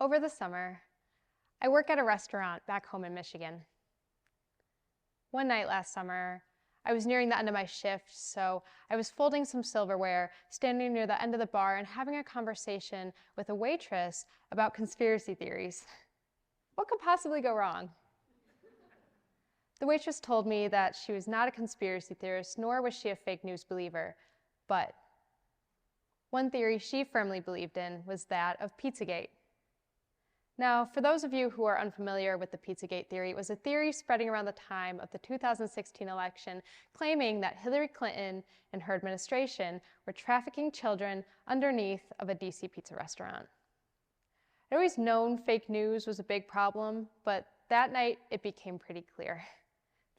Over the summer, I work at a restaurant back home in Michigan. One night last summer, I was nearing the end of my shift, so I was folding some silverware, standing near the end of the bar and having a conversation with a waitress about conspiracy theories. What could possibly go wrong? The waitress told me that she was not a conspiracy theorist, nor was she a fake news believer, but one theory she firmly believed in was that of Pizzagate. Now, for those of you who are unfamiliar with the Pizzagate theory, it was a theory spreading around the time of the 2016 election, claiming that Hillary Clinton and her administration were trafficking children underneath of a DC pizza restaurant. I'd always known fake news was a big problem, but that night it became pretty clear.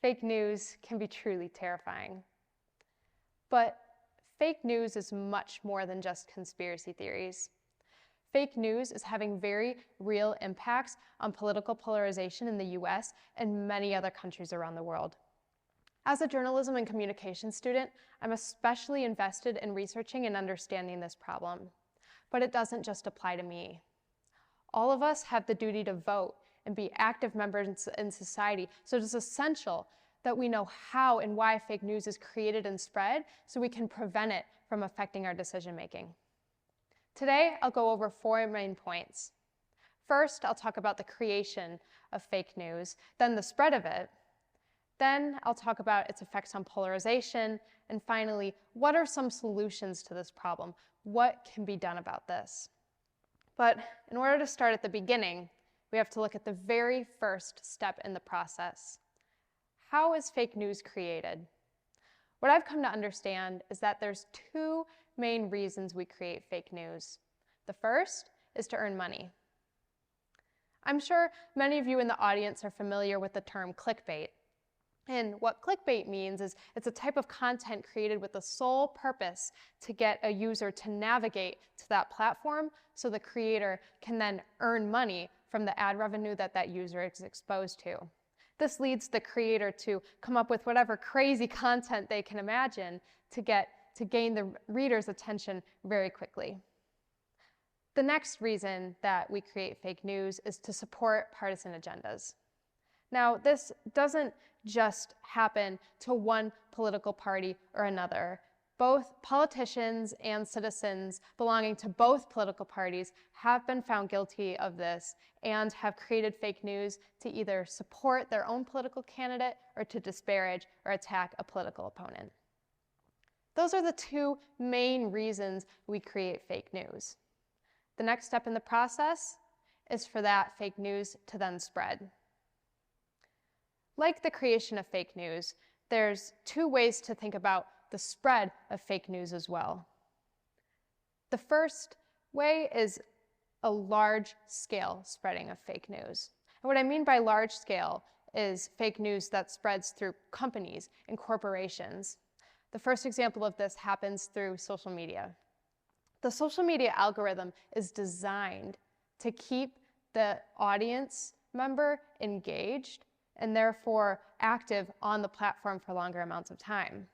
Fake news can be truly terrifying. But fake news is much more than just conspiracy theories. Fake news is having very real impacts on political polarization in the US and many other countries around the world. As a journalism and communication student, I'm especially invested in researching and understanding this problem. But it doesn't just apply to me. All of us have the duty to vote and be active members in society, so it is essential that we know how and why fake news is created and spread so we can prevent it from affecting our decision making. Today, I'll go over 4 main points. First, I'll talk about the creation of fake news, then the spread of it. Then I'll talk about its effects on polarization, and finally, what are some solutions to this problem? What can be done about this? But in order to start at the beginning, we have to look at the very first step in the process. How is fake news created? What I've come to understand is that there's 2 main reasons we create fake news. The first is to earn money. I'm sure many of you in the audience are familiar with the term clickbait. And what clickbait means is it's a type of content created with the sole purpose to get a user to navigate to that platform so the creator can then earn money from the ad revenue that that user is exposed to. This leads the creator to come up with whatever crazy content they can imagine to gain the reader's attention very quickly. The next reason that we create fake news is to support partisan agendas. Now, this doesn't just happen to one political party or another. Both politicians and citizens belonging to both political parties have been found guilty of this and have created fake news to either support their own political candidate or to disparage or attack a political opponent. Those are the 2 main reasons we create fake news. The next step in the process is for that fake news to then spread. Like the creation of fake news, there's 2 ways to think about the spread of fake news as well. The first way is a large-scale spreading of fake news. And what I mean by large scale is fake news that spreads through companies and corporations. The first example of this happens through social media. The social media algorithm is designed to keep the audience member engaged and therefore active on the platform for longer amounts of time.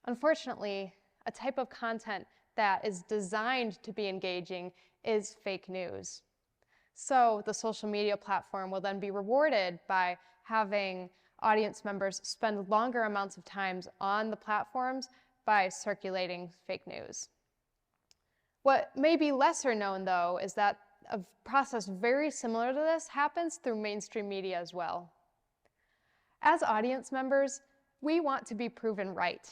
Unfortunately, a type of content that is designed to be engaging is fake news. So the social media platform will then be rewarded by having audience members spend longer amounts of time on the platforms by circulating fake news. What may be lesser known, though, is that a process very similar to this happens through mainstream media as well. As audience members, we want to be proven right.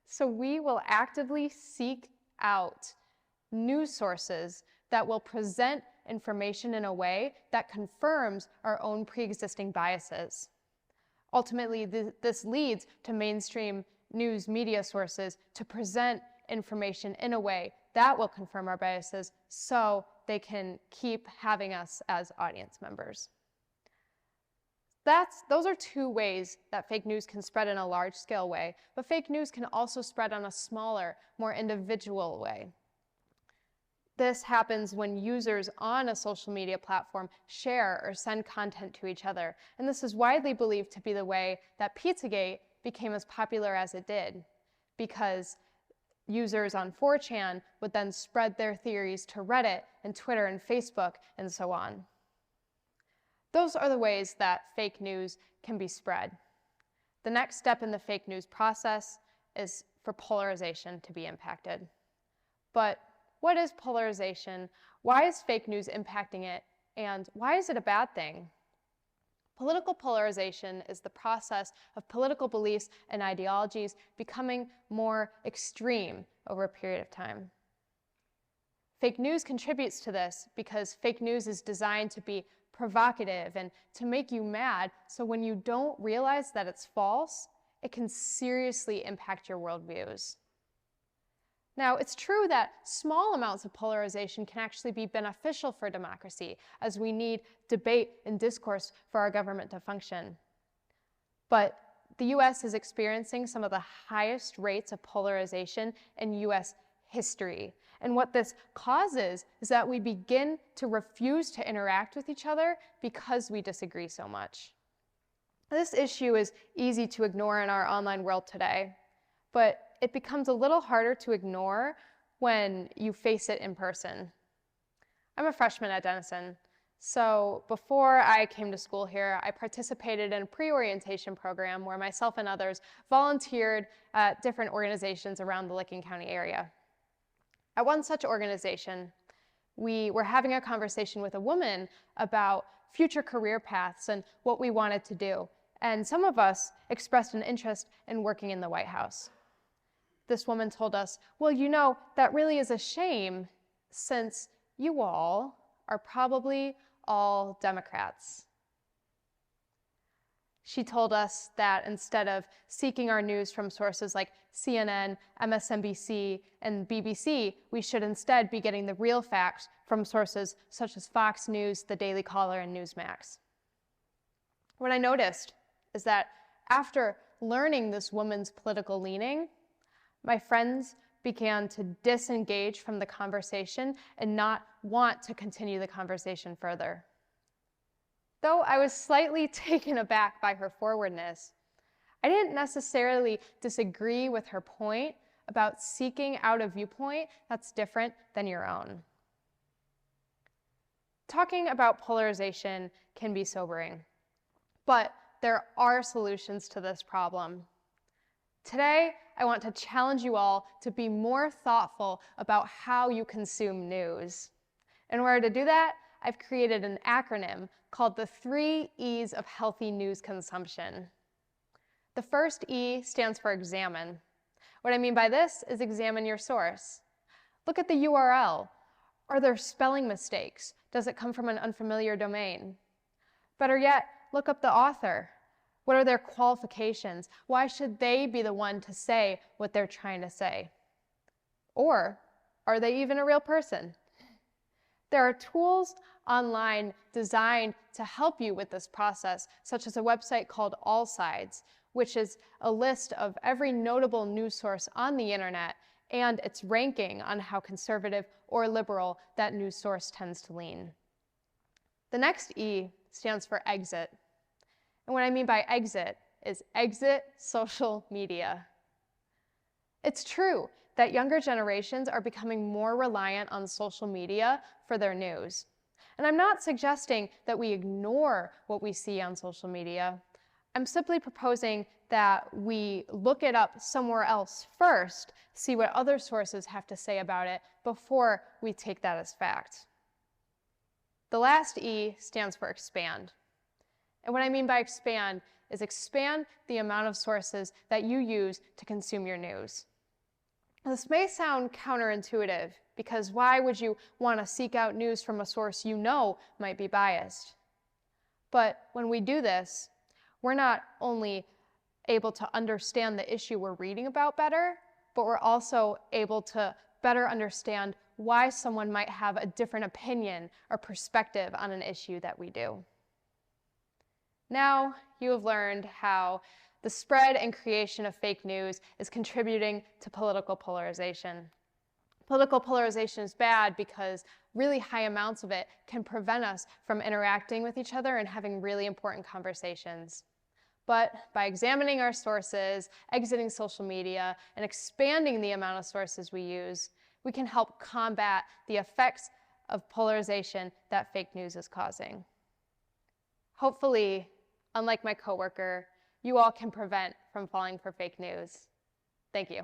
So we will actively seek out news sources that will present information in a way that confirms our own pre-existing biases. Ultimately, this leads to mainstream news media sources to present information in a way that will confirm our biases so they can keep having us as audience members. Those are 2 ways that fake news can spread in a large-scale way, but fake news can also spread on a smaller, more individual way. This happens when users on a social media platform share or send content to each other, and this is widely believed to be the way that Pizzagate became as popular as it did, because users on 4chan would then spread their theories to Reddit and Twitter and Facebook and so on. Those are the ways that fake news can be spread. The next step in the fake news process is for polarization to be impacted. But what is polarization? Why is fake news impacting it? And why is it a bad thing? Political polarization is the process of political beliefs and ideologies becoming more extreme over a period of time. Fake news contributes to this because fake news is designed to be provocative and to make you mad, so when you don't realize that it's false, it can seriously impact your worldviews. Now, it's true that small amounts of polarization can actually be beneficial for democracy, as we need debate and discourse for our government to function. But the US is experiencing some of the highest rates of polarization in US history. And what this causes is that we begin to refuse to interact with each other because we disagree so much. This issue is easy to ignore in our online world today, but it becomes a little harder to ignore when you face it in person. I'm a freshman at Denison, so before I came to school here, I participated in a pre-orientation program where myself and others volunteered at different organizations around the Licking County area. At one such organization, we were having a conversation with a woman about future career paths and what we wanted to do, and some of us expressed an interest in working in the White House. This woman told us, well, you know, that really is a shame since you all are probably all Democrats. She told us that instead of seeking our news from sources like CNN, MSNBC, and BBC, we should instead be getting the real facts from sources such as Fox News, The Daily Caller, and Newsmax. What I noticed is that after learning this woman's political leaning, my friends began to disengage from the conversation and not want to continue the conversation further. Though I was slightly taken aback by her forwardness, I didn't necessarily disagree with her point about seeking out a viewpoint that's different than your own. Talking about polarization can be sobering, but there are solutions to this problem. Today, I want to challenge you all to be more thoughtful about how you consume news. In order to do that, I've created an acronym called the 3 E's of healthy news consumption. The first E stands for examine. What I mean by this is examine your source. Look at the URL. Are there spelling mistakes? Does it come from an unfamiliar domain? Better yet, look up the author. What are their qualifications? Why should they be the one to say what they're trying to say? Or are they even a real person? There are tools online designed to help you with this process, such as a website called All Sides, which is a list of every notable news source on the internet and its ranking on how conservative or liberal that news source tends to lean. The next E stands for exit. And what I mean by exit is exit social media. It's true that younger generations are becoming more reliant on social media for their news. And I'm not suggesting that we ignore what we see on social media. I'm simply proposing that we look it up somewhere else first, see what other sources have to say about it before we take that as fact. The last E stands for expand. And what I mean by expand is expand the amount of sources that you use to consume your news. This may sound counterintuitive, because why would you want to seek out news from a source you know might be biased? But when we do this, we're not only able to understand the issue we're reading about better, but we're also able to better understand why someone might have a different opinion or perspective on an issue that we do. Now you have learned how the spread and creation of fake news is contributing to political polarization. Political polarization is bad because really high amounts of it can prevent us from interacting with each other and having really important conversations. But by examining our sources, exiting social media, and expanding the amount of sources we use, we can help combat the effects of polarization that fake news is causing. Hopefully, unlike my coworker, you all can prevent from falling for fake news. Thank you.